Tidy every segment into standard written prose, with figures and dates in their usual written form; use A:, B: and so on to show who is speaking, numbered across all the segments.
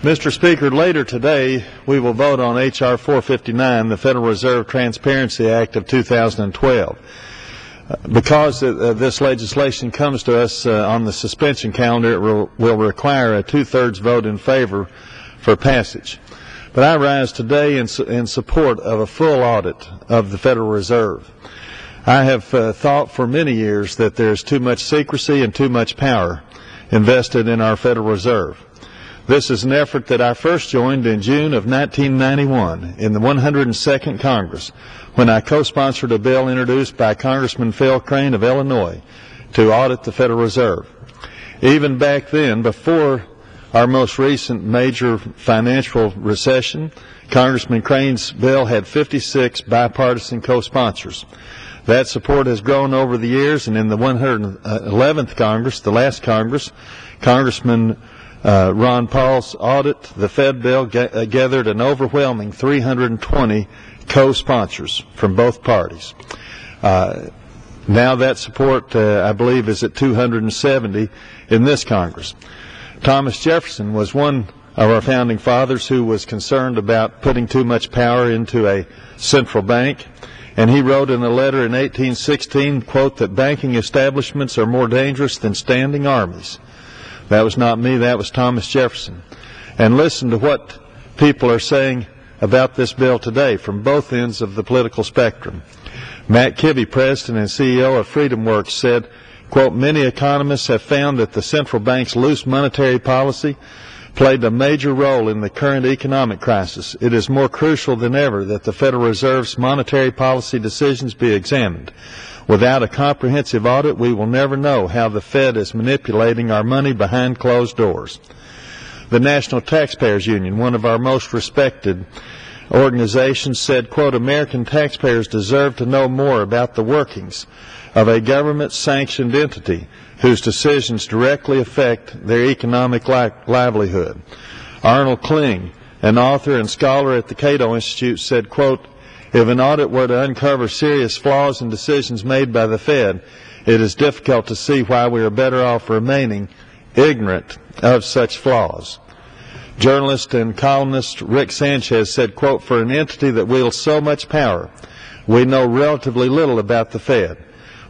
A: Mr. Speaker, later today we will vote on H.R. 459, the Federal Reserve Transparency Act of 2012. Because this legislation comes to us on the suspension calendar, it will require a two-thirds vote in favor for passage. But I rise today in support of a full audit of the Federal Reserve. I have thought for many years that there's too much secrecy and too much power invested in our Federal Reserve. This is an effort that I first joined in June of 1991 in the 102nd Congress when I co-sponsored a bill introduced by Congressman Phil Crane of Illinois to audit the Federal Reserve. Even back then, before our most recent major financial recession, Congressman Crane's bill had 56 bipartisan co-sponsors. That support has grown over the years, and in the 111th Congress, the last Congress, Congressman Ron Paul's Audit the Fed bill gathered an overwhelming 320 co-sponsors from both parties. Now that support, I believe, is at 270 in this Congress. Thomas Jefferson was one of our founding fathers who was concerned about putting too much power into a central bank, and he wrote in a letter in 1816, quote, that banking establishments are more dangerous than standing armies. That was not me, that was Thomas Jefferson. And listen to what people are saying about this bill today from both ends of the political spectrum. Matt Kibbe, President and CEO of Freedom Works, said, quote, many economists have found that the central bank's loose monetary policy played a major role in the current economic crisis. It is more crucial than ever that the Federal Reserve's monetary policy decisions be examined. Without a comprehensive audit, we will never know how the Fed is manipulating our money behind closed doors. The National Taxpayers Union, one of our most respected organizations, said, quote, American taxpayers deserve to know more about the workings of a government-sanctioned entity whose decisions directly affect their economic livelihood. Arnold Kling, an author and scholar at the Cato Institute, said, quote, if an audit were to uncover serious flaws in decisions made by the Fed, it is difficult to see why we are better off remaining ignorant of such flaws. Journalist and columnist Rick Sanchez said, quote, for an entity that wields so much power, we know relatively little about the Fed.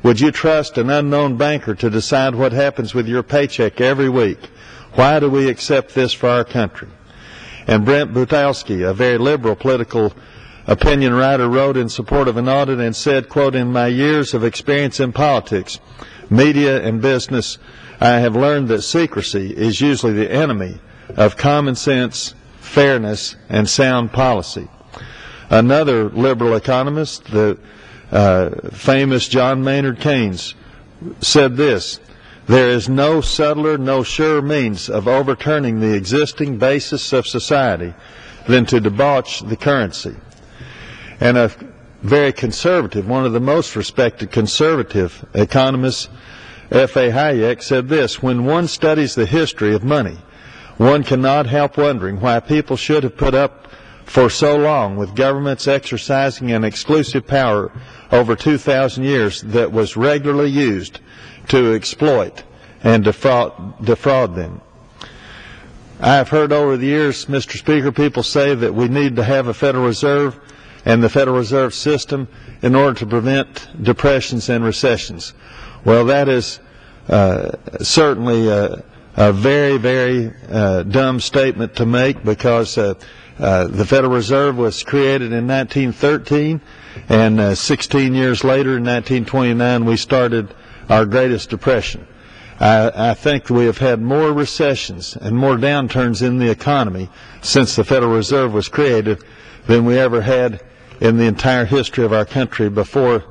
A: Would you trust an unknown banker to decide what happens with your paycheck every week? Why do we accept this for our country? And Brent Butowski, a very liberal political opinion writer, wrote in support of an audit and said, quote, in my years of experience in politics, media, and business, I have learned that secrecy is usually the enemy of common sense, fairness, and sound policy. Another liberal economist, the famous John Maynard Keynes, said this, there is no subtler, no surer means of overturning the existing basis of society than to debauch the currency. And a very conservative, one of the most respected conservative economists, F.A. Hayek, said this, when one studies the history of money, one cannot help wondering why people should have put up for so long with governments exercising an exclusive power over 2,000 years that was regularly used to exploit and defraud them. I have heard over the years, Mr. Speaker, people say that we need to have a Federal Reserve and the Federal Reserve System in order to prevent depressions and recessions. Well, that is certainly a very, very dumb statement to make, because the Federal Reserve was created in 1913, and 16 years later, in 1929, we started our greatest depression. I think we have had more recessions and more downturns in the economy since the Federal Reserve was created than we ever had in the entire history of our country before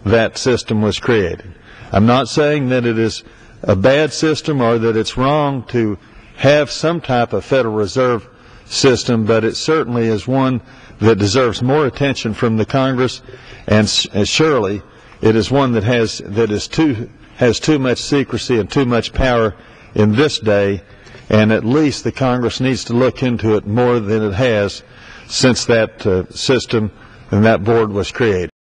A: that system was created. I'm not saying that it is a bad system or that it's wrong to have some type of Federal Reserve system, but it certainly is one that deserves more attention from the Congress, and surely it is one that has too much secrecy and too much power in this day, and at least the Congress needs to look into it more than it has since that system and that board was created.